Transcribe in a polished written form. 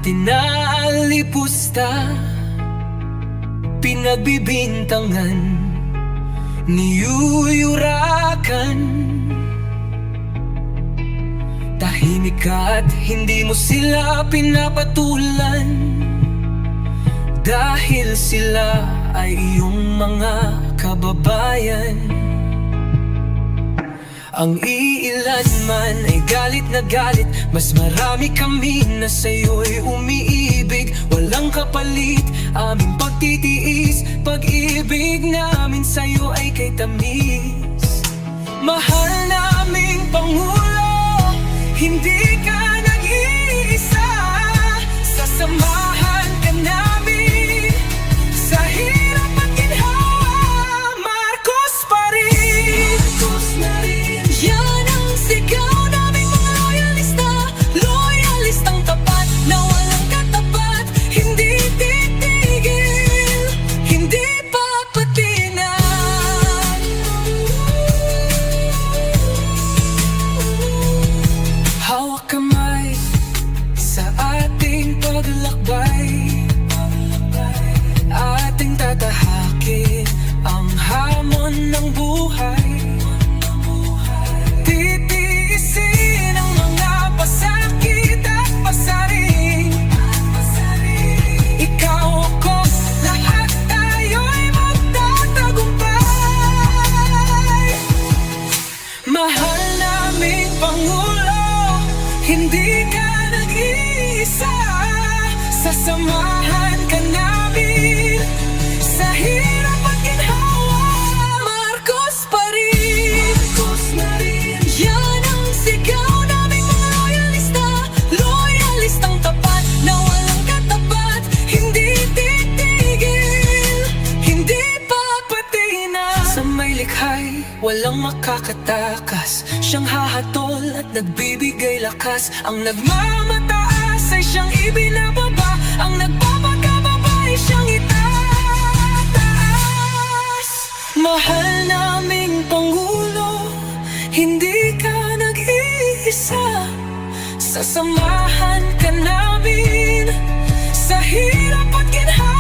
Tinalipusta, pinagbibintangan, niyuyurakan. Tahimik ka at hindi mo sila pinapatulan, dahil sila ay iyong mga kababayan. Ang iilan man ay galit na galit, mas marami kami na sa'yo'y umiibig. Walang kapalit aming pagtitiis, pag-ibig namin sa'yo ay kay tamis. Mahal naming Pangulo, hindi ka nag-iisa. Sasamahan ka namin sa hirap at ginhawa. Marcos pa rin, Marcos na rin. Yan ang sigaw naming mga loyalista, loyalistang tapat na walang katapat. Hindi titigil, hindi papatinan. Hawak kamay sa ating paglalakbay, ating tatahakin ang hamon ng buhay. Titiisin ang mga pasakit at pasaring. Ikaw ako, lahat tayo'y magtatagumpay. Mahal naming Pangulo, hindi ka nag-iisa. Sasamahan ka namin sa hirap at ginhawa. Marcos pa rin, Marcos na rin. Yan ang sigaw naming mga loyalista, loyalistang tapat na walang katapat. Hindi titigil, hindi papatinan. Sa may likha'y walang makakatakas, siyang hahatol at nagbibigay lakas. Ang nagmamataas ay siyang ibinababa, ang nagpapakababa ay siyang itataas. Mahal naming Pangulo, hindi ka nag-iisa. Sasamahan ka namin sa hirap at ginhawa.